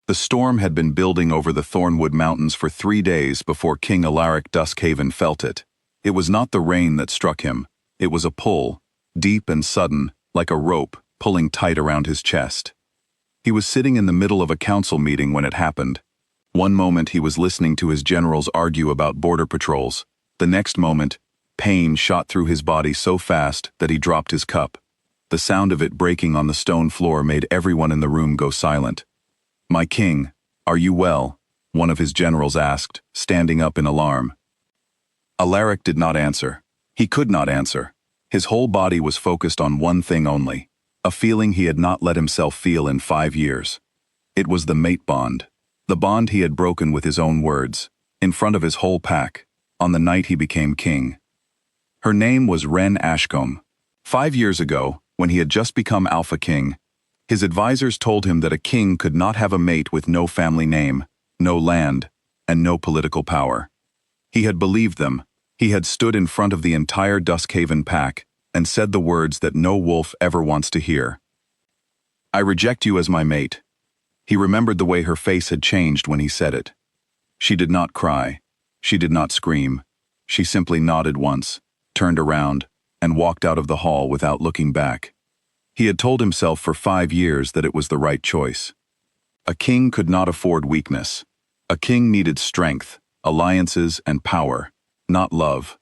The storm had been building over the Thornwood Mountains for 3 days before King Alaric Duskhaven felt it. It was not the rain that struck him. It was a pull, deep and sudden, like a rope, pulling tight around his chest. He was sitting in the middle of a council meeting when it happened. One moment he was listening to his generals argue about border patrols. The next moment, pain shot through his body so fast that he dropped his cup. The sound of it breaking on the stone floor made everyone in the room go silent. "My king, are you well?" one of his generals asked, standing up in alarm. Alaric did not answer. He could not answer. His whole body was focused on one thing only, a feeling he had not let himself feel in 5 years. It was the mate bond. The bond he had broken with his own words, in front of his whole pack, on the night he became king. Her name was Wren Ashcombe. 5 years ago, when he had just become Alpha King, his advisors told him that a king could not have a mate with no family name, no land, and no political power. He had believed them. He had stood in front of the entire Duskhaven pack and said the words that no wolf ever wants to hear. "I reject you as my mate." He remembered the way her face had changed when he said it. She did not cry. She did not scream. She simply nodded once, turned around, and walked out of the hall without looking back. He had told himself for 5 years that it was the right choice. A king could not afford weakness. A king needed strength, alliances, and power, not love.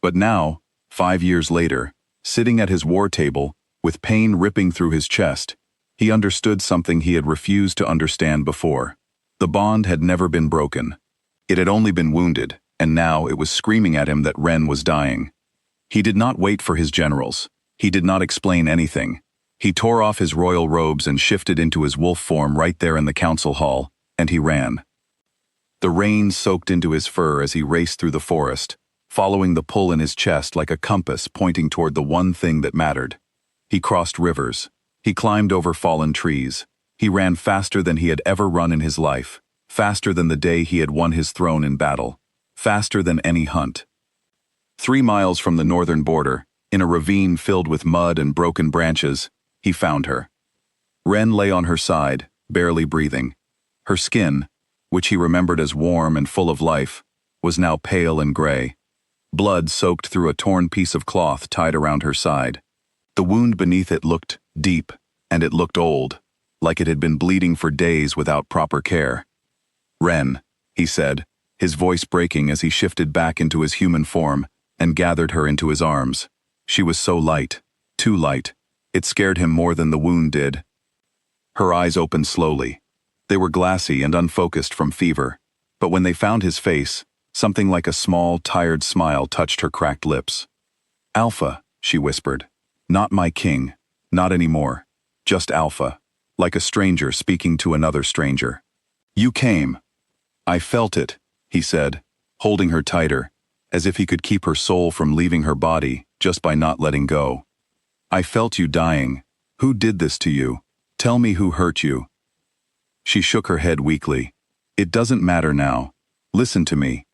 But now, 5 years later, sitting at his war table, with pain ripping through his chest, he understood something he had refused to understand before. The bond had never been broken. It had only been wounded, and now it was screaming at him that Wren was dying. He did not wait for his generals. He did not explain anything. He tore off his royal robes and shifted into his wolf form right there in the council hall, and he ran. The rain soaked into his fur as he raced through the forest, following the pull in his chest like a compass pointing toward the one thing that mattered. He crossed rivers. He climbed over fallen trees. He ran faster than he had ever run in his life, faster than the day he had won his throne in battle, faster than any hunt. 3 miles from the northern border, in a ravine filled with mud and broken branches, he found her. Wren lay on her side, barely breathing. Her skin, which he remembered as warm and full of life, was now pale and gray. Blood soaked through a torn piece of cloth tied around her side. The wound beneath it looked deep, and it looked old, like it had been bleeding for days without proper care. "Wren," he said, his voice breaking as he shifted back into his human form and gathered her into his arms. She was so light, too light. It scared him more than the wound did. Her eyes opened slowly. They were glassy and unfocused from fever, but when they found his face, something like a small, tired smile touched her cracked lips. "Alpha," she whispered. "Not my king. Not anymore. Just Alpha. Like a stranger speaking to another stranger. You came." "I felt it," he said, holding her tighter, as if he could keep her soul from leaving her body just by not letting go. "I felt you dying. Who did this to you? Tell me who hurt you." She shook her head weakly. "It doesn't matter now. Listen to me.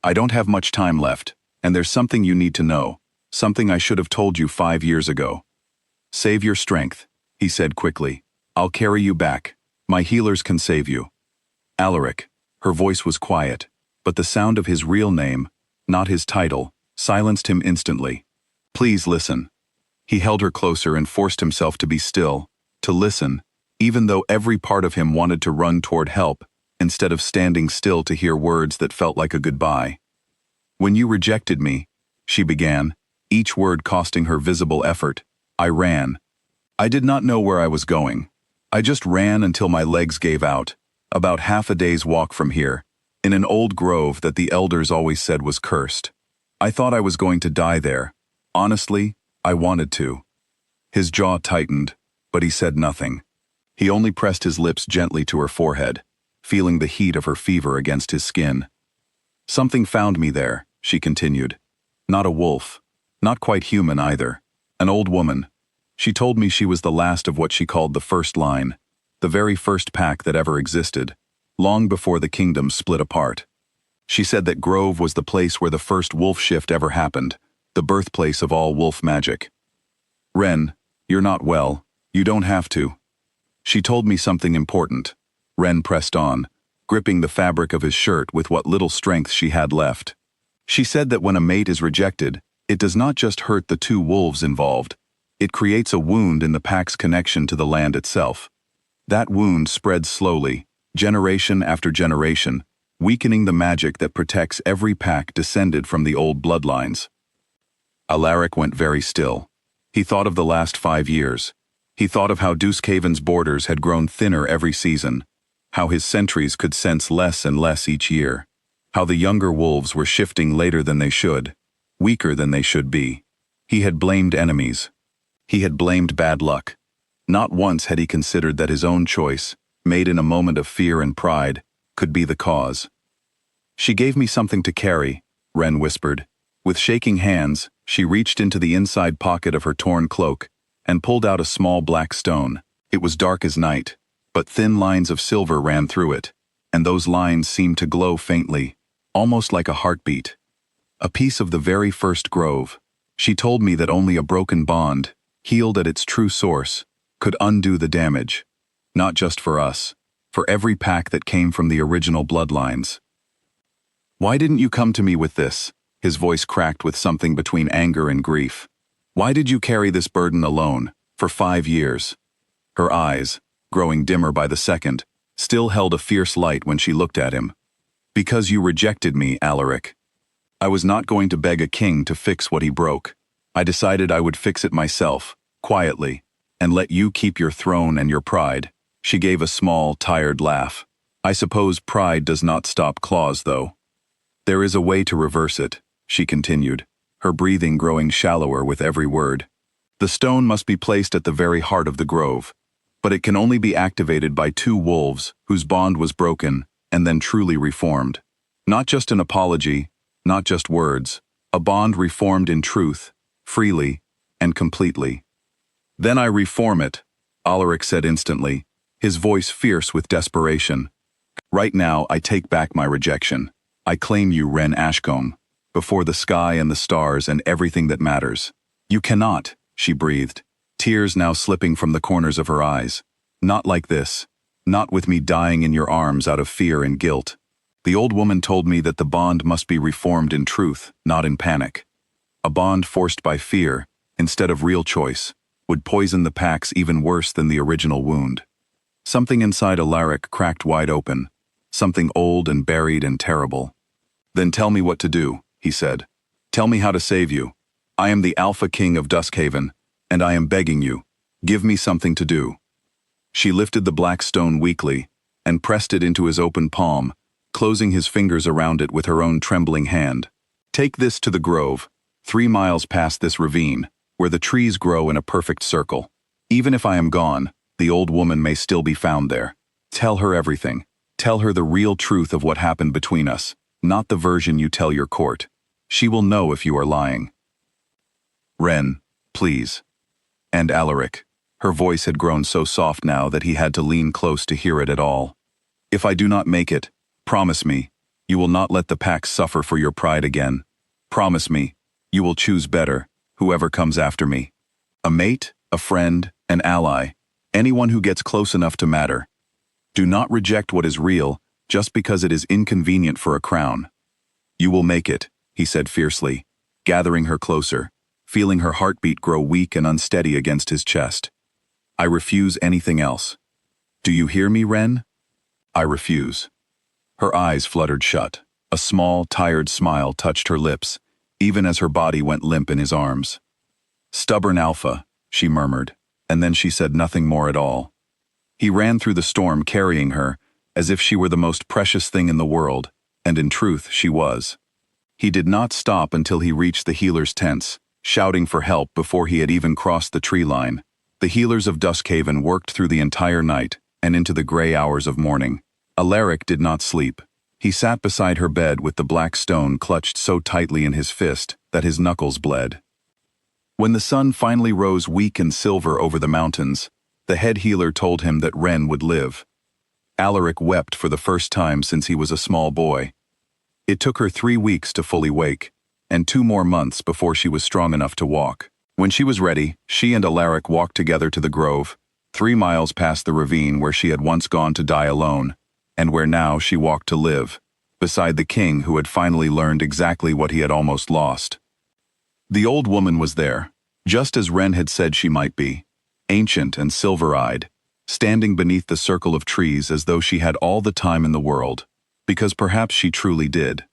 I don't have much time left, and there's something you need to know, something I should have told you 5 years ago. Save your strength," he said quickly. "I'll carry you back. My healers can save you." Alaric. Her voice was quiet, but the sound of his real name, not his title, silenced him instantly. "Please listen." He held her closer and forced himself to be still, to listen, even though every part of him wanted to run toward help, instead of standing still to hear words that felt like a goodbye. "When you rejected me," she began, each word costing her visible effort, "I ran. I did not know where I was going. I just ran until my legs gave out, about half a day's walk from here, in an old grove that the elders always said was cursed. I thought I was going to die there. Honestly, I wanted to." His jaw tightened, but he said nothing. He only pressed his lips gently to her forehead, feeling the heat of her fever against his skin. "Something found me there," she continued. "Not a wolf. Not quite human either. An old woman. She told me she was the last of what she called the first line, the very first pack that ever existed, long before the kingdom split apart. She said that Grove was the place where the first wolf shift ever happened, the birthplace of all wolf magic. Wren, you're not well. You don't have to. She told me something important. Ren pressed on, gripping the fabric of his shirt with what little strength she had left. She said that when a mate is rejected, it does not just hurt the two wolves involved, it creates a wound in the pack's connection to the land itself. That wound spreads slowly, generation after generation, weakening the magic that protects every pack descended from the old bloodlines. Alaric went very still. He thought of the last 5 years. He thought of how Duscaven's borders had grown thinner every season, how his sentries could sense less and less each year, how the younger wolves were shifting later than they should, weaker than they should be. He had blamed enemies. He had blamed bad luck. Not once had he considered that his own choice, made in a moment of fear and pride, could be the cause. "She gave me something to carry," Ren whispered. With shaking hands, she reached into the inside pocket of her torn cloak and pulled out a small black stone. It was dark as night, but thin lines of silver ran through it, and those lines seemed to glow faintly, almost like a heartbeat. A piece of the very first grove. She told me that only a broken bond, healed at its true source, could undo the damage. Not just for us, for every pack that came from the original bloodlines. "Why didn't you come to me with this?" His voice cracked with something between anger and grief. "Why did you carry this burden alone, for 5 years?" Her eyes, growing dimmer by the second, still held a fierce light when she looked at him. "Because you rejected me, Alaric. I was not going to beg a king to fix what he broke. I decided I would fix it myself, quietly, and let you keep your throne and your pride." She gave a small, tired laugh. "I suppose pride does not stop claws, though." "There is a way to reverse it," she continued, her breathing growing shallower with every word. "The stone must be placed at the very heart of the grove, but it can only be activated by 2 wolves whose bond was broken and then truly reformed. Not just an apology, not just words, a bond reformed in truth, freely, and completely." "Then I reform it," Alaric said instantly, his voice fierce with desperation. "Right now I take back my rejection. I claim you, Ren Ashcombe, before the sky and the stars and everything that matters." "You cannot," she breathed, tears now slipping from the corners of her eyes. "Not like this. Not with me dying in your arms out of fear and guilt. The old woman told me that the bond must be reformed in truth, not in panic. A bond forced by fear, instead of real choice, would poison the packs even worse than the original wound." Something inside Alaric cracked wide open, something old and buried and terrible. "Then tell me what to do," he said. "Tell me how to save you. I am the Alpha King of Duskhaven, and I am begging you, give me something to do." She lifted the black stone weakly and pressed it into his open palm, closing his fingers around it with her own trembling hand. "Take this to the grove, 3 miles past this ravine, where the trees grow in a perfect circle. Even if I am gone, the old woman may still be found there. Tell her everything. Tell her the real truth of what happened between us, not the version you tell your court. She will know if you are lying." "Ren, please." And Alaric. Her voice had grown so soft now that he had to lean close to hear it at all. "If I do not make it, promise me, you will not let the pack suffer for your pride again. Promise me, you will choose better, whoever comes after me. A mate, a friend, an ally, anyone who gets close enough to matter. Do not reject what is real just because it is inconvenient for a crown. You will make it," he said fiercely, gathering her closer, feeling her heartbeat grow weak and unsteady against his chest. "I refuse anything else. Do you hear me, Ren? I refuse." Her eyes fluttered shut. A small, tired smile touched her lips, even as her body went limp in his arms. "Stubborn Alpha," she murmured, and then she said nothing more at all. He ran through the storm carrying her, as if she were the most precious thing in the world, and in truth she was. He did not stop until he reached the healers' tents, shouting for help before he had even crossed the tree line. The healers of Duskhaven worked through the entire night and into the gray hours of morning. Alaric did not sleep. He sat beside her bed with the black stone clutched so tightly in his fist that his knuckles bled. When the sun finally rose weak and silver over the mountains, the head healer told him that Ren would live. Alaric wept for the first time since he was a small boy. It took her 3 weeks to fully wake, and 2 more months before she was strong enough to walk. When she was ready, she and Alaric walked together to the grove, 3 miles past the ravine where she had once gone to die alone, and where now she walked to live, beside the king who had finally learned exactly what he had almost lost. The old woman was there, just as Ren had said she might be, ancient and silver-eyed, standing beneath the circle of trees as though she had all the time in the world, because perhaps she truly did.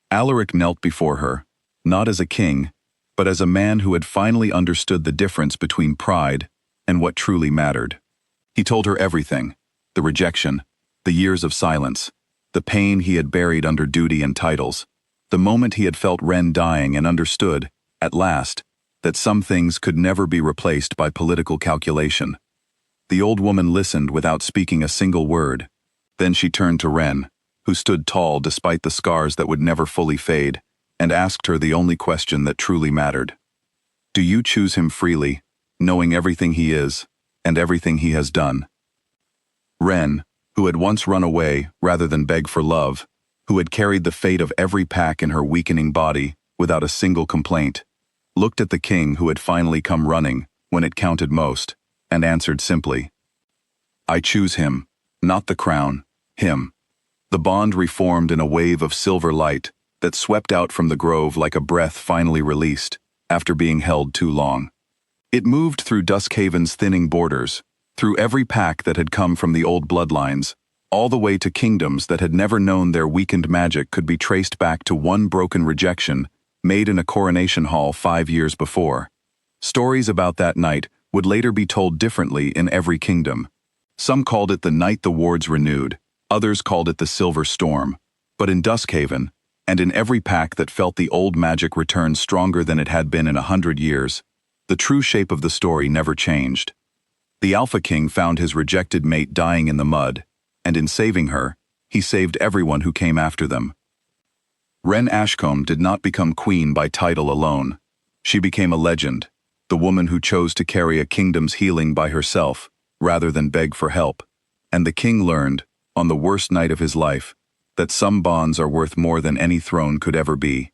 Alaric knelt before her, not as a king, but as a man who had finally understood the difference between pride and what truly mattered. He told her everything, the rejection, the years of silence, the pain he had buried under duty and titles, the moment he had felt Ren dying and understood, at last, that some things could never be replaced by political calculation. The old woman listened without speaking a single word. Then she turned to Ren, who stood tall despite the scars that would never fully fade, and asked her the only question that truly mattered. Do you choose him freely, knowing everything he is, and everything he has done? Ren, who had once run away rather than beg for love, who had carried the fate of every pack in her weakening body without a single complaint, looked at the king who had finally come running when it counted most, and answered simply, I choose him, not the crown, him. The bond reformed in a wave of silver light that swept out from the grove like a breath finally released after being held too long. It moved through Duskhaven's thinning borders, through every pack that had come from the old bloodlines, all the way to kingdoms that had never known their weakened magic could be traced back to one broken rejection made in a coronation hall 5 years before. Stories about that night would later be told differently in every kingdom. Some called it the night the wards renewed, others called it the Silver Storm. But in Duskhaven, and in every pack that felt the old magic return stronger than it had been in 100 years, the true shape of the story never changed. The Alpha King found his rejected mate dying in the mud, and in saving her, he saved everyone who came after them. Ren Ashcombe did not become queen by title alone. She became a legend, the woman who chose to carry a kingdom's healing by herself, rather than beg for help. And the king learned, on the worst night of his life, that some bonds are worth more than any throne could ever be.